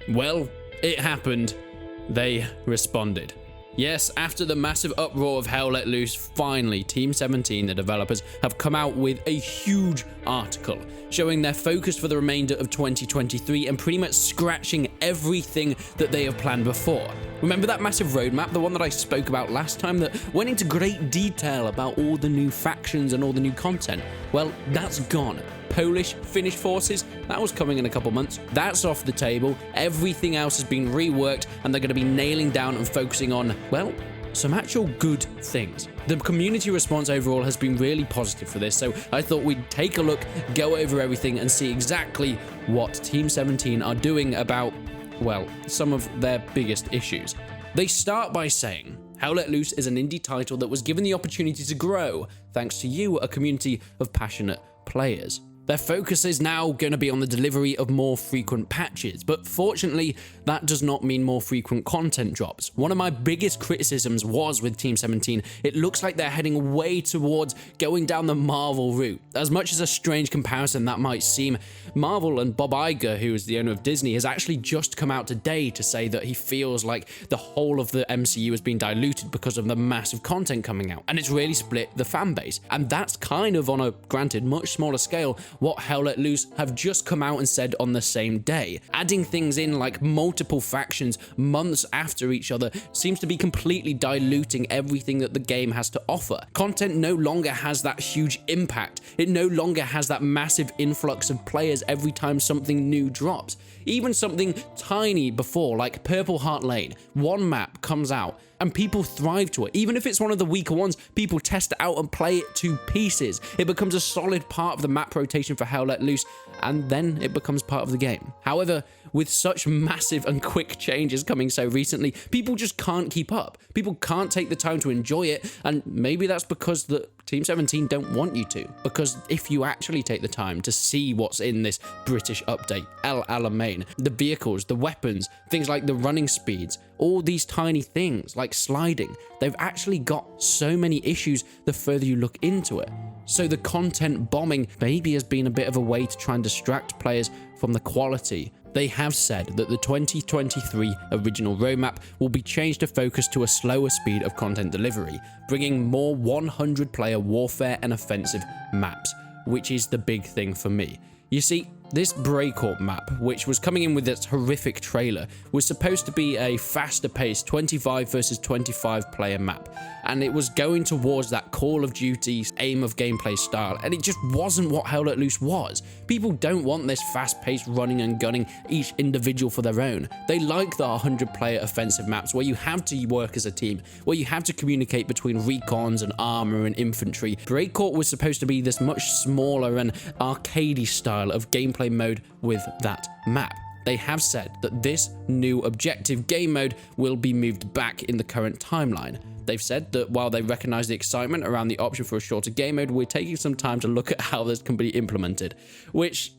Well, it happened. They responded. Yes, after the massive uproar of Hell Let Loose, finally Team 17, the developers, have come out with a huge article showing their focus for the remainder of 2023 and pretty much scratching everything that they have planned before. Remember that massive roadmap, the one that I spoke about last time that went into great detail about all the new factions and all the new content? Well, that's gone. Polish, Finnish forces, that was coming in a couple months. That's off the table. Everything else has been reworked and they're going to be nailing down and focusing on, well, some actual good things. The community response overall has been really positive for this, so I thought we'd take a look, go over everything and see exactly what Team 17 are doing about, well, some of their biggest issues. They start by saying, Hell Let Loose is an indie title that was given the opportunity to grow thanks to you, a community of passionate players. Their focus is now going to be on the delivery of more frequent patches, but fortunately, that does not mean more frequent content drops. One of my biggest criticisms was with Team 17, it looks like they're heading way towards going down the Marvel route. As much as a strange comparison that might seem, Marvel and Bob Iger, who is the owner of Disney, has actually just come out today to say that he feels like the whole of the MCU has been diluted because of the massive content coming out, and it's really split the fan base. And that's kind of on a, granted, much smaller scale, what Hell Let Loose have just come out and said on the same day. Adding things in like multiple factions months after each other seems to be completely diluting everything that the game has to offer. Content no longer has that huge impact. It no longer has that massive influx of players every time something new drops. Even something tiny before, like Purple Heart Lane, one map comes out and people thrive to it. Even if it's one of the weaker ones, people test it out and play it to pieces. It becomes a solid part of the map rotation for Hell Let Loose, and then it becomes part of the game. However, with such massive and quick changes coming so recently, people just can't keep up. People can't take the time to enjoy it, and maybe that's because the Team 17 don't want you to. Because if you actually take the time to see what's in this British update, El Alamein, the vehicles, the weapons, things like the running speeds, all these tiny things like sliding, they've actually got so many issues the further you look into it. So the content bombing maybe has been a bit of a way to try and distract players from the quality. They have said that the 2023 original roadmap will be changed to focus to a slower speed of content delivery, bringing more 100-player warfare and offensive maps, which is the big thing for me. You see, this Breakout map, which was coming in with its horrific trailer, was supposed to be a faster-paced 25 versus 25 player map, and it was going towards that Call of Duty aim of gameplay style, and it just wasn't what Hell Let Loose was. People don't want this fast-paced running and gunning each individual for their own. They like the 100-player offensive maps where you have to work as a team, where you have to communicate between recons and armor and infantry. Breakout was supposed to be this much smaller and arcadey style of gameplay mode with that map. They have said that this new objective game mode will be moved back in the current timeline. They've said that while they recognize the excitement around the option for a shorter game mode, we're taking some time to look at how this can be implemented, which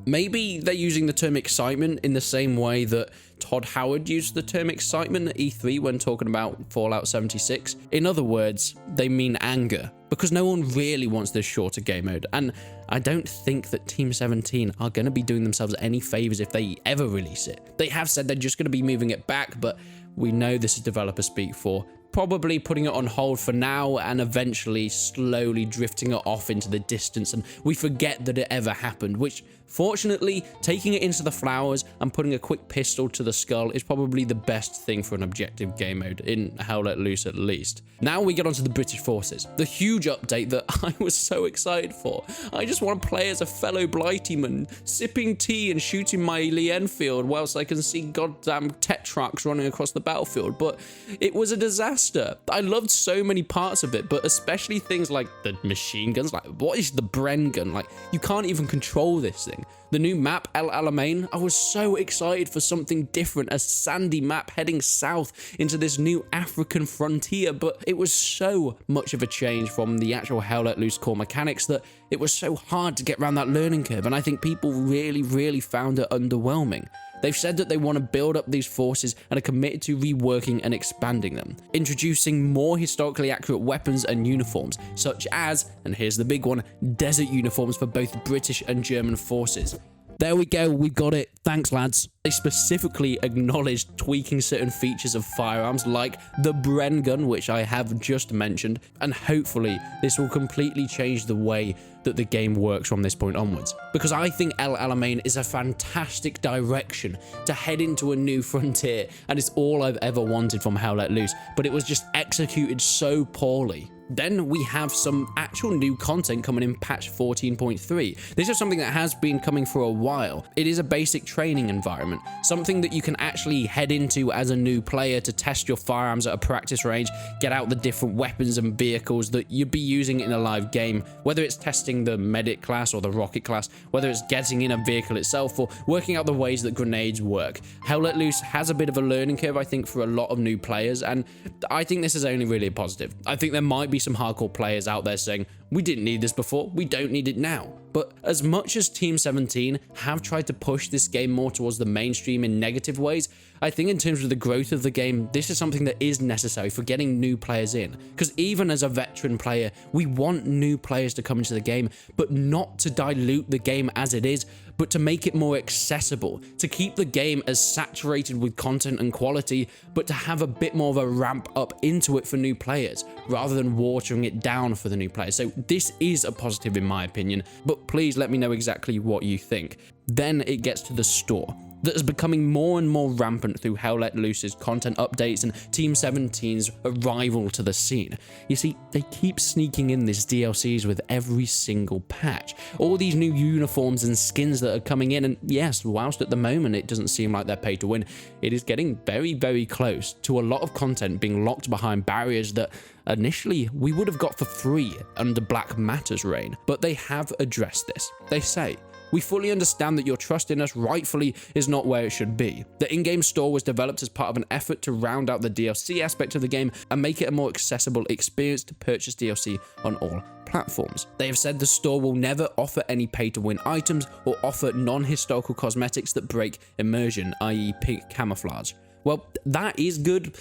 maybe they're using the term excitement in the same way that Todd Howard used the term excitement at E3 when talking about Fallout 76. In other words, they mean anger, because no one really wants this shorter game mode, and I don't think that Team 17 are going to be doing themselves any favors if they ever release it. They have said they're just going to be moving it back, but we know this is developer speak for probably putting it on hold for now and eventually slowly drifting it off into the distance, and we forget that it ever happened, which fortunately, taking it into the flowers and putting a quick pistol to the skull is probably the best thing for an objective game mode, in Hell Let Loose at least. Now we get onto the British forces, the huge update that I was so excited for. I just want to play as a fellow Blightyman, sipping tea and shooting my Lee Enfield whilst I can see goddamn Tetrarchs running across the battlefield, but it was a disaster. I loved so many parts of it, but especially things like the machine guns, like what is the Bren gun? Like, you can't even control this thing. The new map, El Alamein, I was so excited for something different, a sandy map heading south into this new African frontier, but it was so much of a change from the actual Hell Let Loose core mechanics that it was so hard to get around that learning curve, and I think people really found it underwhelming. They've said that they want to build up these forces and are committed to reworking and expanding them, introducing more historically accurate weapons and uniforms, such as, and here's the big one, desert uniforms for both British and German forces. There we go, we got it. Thanks, lads. They specifically acknowledged tweaking certain features of firearms like the Bren gun, which I have just mentioned, and hopefully this will completely change the way that the game works from this point onwards. Because I think El Alamein is a fantastic direction to head into a new frontier, and it's all I've ever wanted from Hell Let Loose, but it was just executed so poorly. Then we have some actual new content coming in patch 14.3. This is something that has been coming for a while. It is a basic training environment, something that you can actually head into as a new player to test your firearms at a practice range, get out the different weapons and vehicles that you'd be using in a live game, whether it's testing the medic class or the rocket class, whether it's getting in a vehicle itself or working out the ways that grenades work. Hell Let Loose has a bit of a learning curve, I think, for a lot of new players, and I think this is only really a positive. I think there might be some hardcore players out there saying, we didn't need this before, we don't need it now. But as much as Team 17 have tried to push this game more towards the mainstream in negative ways, I think in terms of the growth of the game, this is something that is necessary for getting new players in. Because even as a veteran player, we want new players to come into the game, but not to dilute the game as it is, but to make it more accessible, to keep the game as saturated with content and quality, but to have a bit more of a ramp up into it for new players, rather than watering it down for the new players. So this is a positive in my opinion, but please let me know exactly what you think. Then it gets to the store, that is becoming more and more rampant through Hell Let Loose's content updates and Team 17's arrival to the scene. You see, they keep sneaking in these DLCs with every single patch. All these new uniforms and skins that are coming in, and yes, whilst at the moment it doesn't seem like they're pay to win, it is getting very, very close to a lot of content being locked behind barriers that initially we would have got for free under Black Matter's reign. But they have addressed this. They say, we fully understand that your trust in us rightfully is not where it should be. The in-game store was developed as part of an effort to round out the DLC aspect of the game and make it a more accessible experience to purchase DLC on all platforms. They have said the store will never offer any pay-to-win items or offer non-historical cosmetics that break immersion, i.e. pink camouflage. Well, that is good.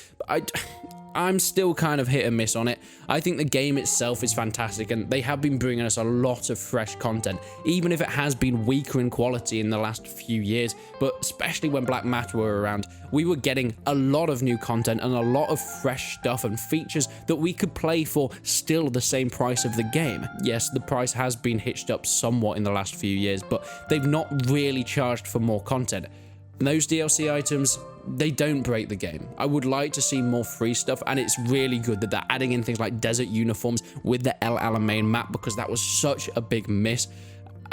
I'm still kind of hit and miss on it. I think the game itself is fantastic, and they have been bringing us a lot of fresh content, even if it has been weaker in quality in the last few years. But especially when Black Matter were around, we were getting a lot of new content and a lot of fresh stuff and features that we could play for still the same price of the game. Yes, the price has been hitched up somewhat in the last few years, but they've not really charged for more content. And those DLC items, they don't break the game. I would like to see more free stuff, and it's really good that they're adding in things like desert uniforms with the El Alamein map, because that was such a big miss,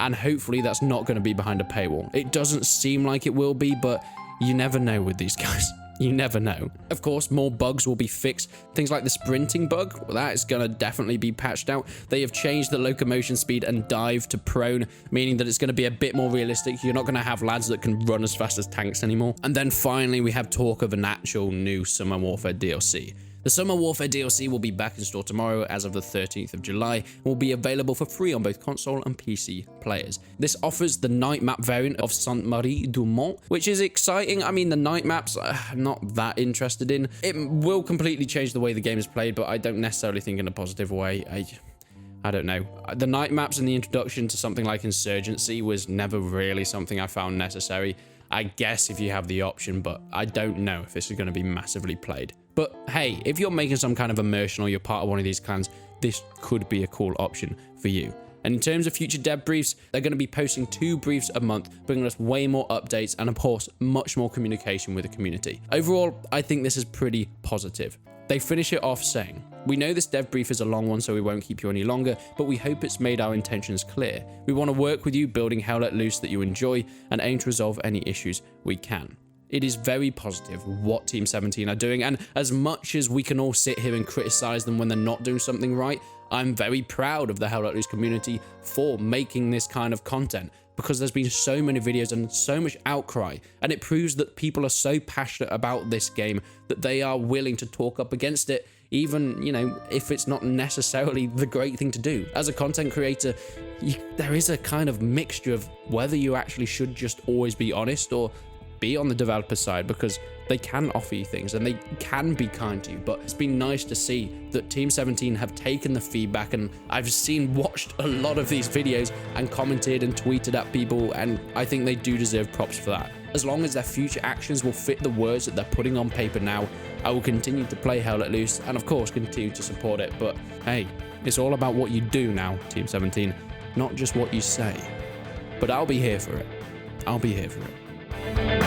and hopefully that's not going to be behind a paywall. It doesn't seem like it will be, but you never know with these guys. You never know. Of course, more bugs will be fixed. Things like the sprinting bug, well, that is going to definitely be patched out. They have changed the locomotion speed and dive to prone, meaning that it's going to be a bit more realistic. You're not going to have lads that can run as fast as tanks anymore. And then finally, we have talk of an actual new Summer Warfare DLC. The Summer Warfare DLC will be back in store tomorrow as of the 13th of July and will be available for free on both console and PC players. This offers the night map variant of Sainte-Marie-du-Mont, which is exciting. I mean, the night maps, I'm not that interested in. It will completely change the way the game is played, but I don't necessarily think in a positive way. I don't know. The night maps and the introduction to something like Insurgency was never really something I found necessary. I guess if you have the option, but I don't know if this is going to be massively played. But hey, if you're making some kind of immersion or you're part of one of these clans, this could be a cool option for you. And in terms of future dev briefs, they're going to be posting 2 briefs a month, bringing us way more updates and of course, much more communication with the community. Overall, I think this is pretty positive. They finish it off saying, we know this dev brief is a long one, so we won't keep you any longer, but we hope it's made our intentions clear. We want to work with you building Hell Let Loose that you enjoy and aim to resolve any issues we can. It is very positive what Team 17 are doing, and as much as we can all sit here and criticize them when they're not doing something right, I'm very proud of the Hell Let Loose community for making this kind of content, because there's been so many videos and so much outcry, and it proves that people are so passionate about this game that they are willing to talk up against it, even, you know, if it's not necessarily the great thing to do. As a content creator, there is a kind of mixture of whether you actually should just always be honest or be on the developer side because they can offer you things and they can be kind to you. But it's been nice to see that Team 17 have taken the feedback, and I've watched a lot of these videos and commented and tweeted at people, and I think they do deserve props for that. As long as their future actions will fit the words that they're putting on paper now, I will continue to play Hell Let Loose and of course continue to support it. But hey, it's all about what you do now, Team 17, not just what you say. But I'll be here for it. I'll be here for it.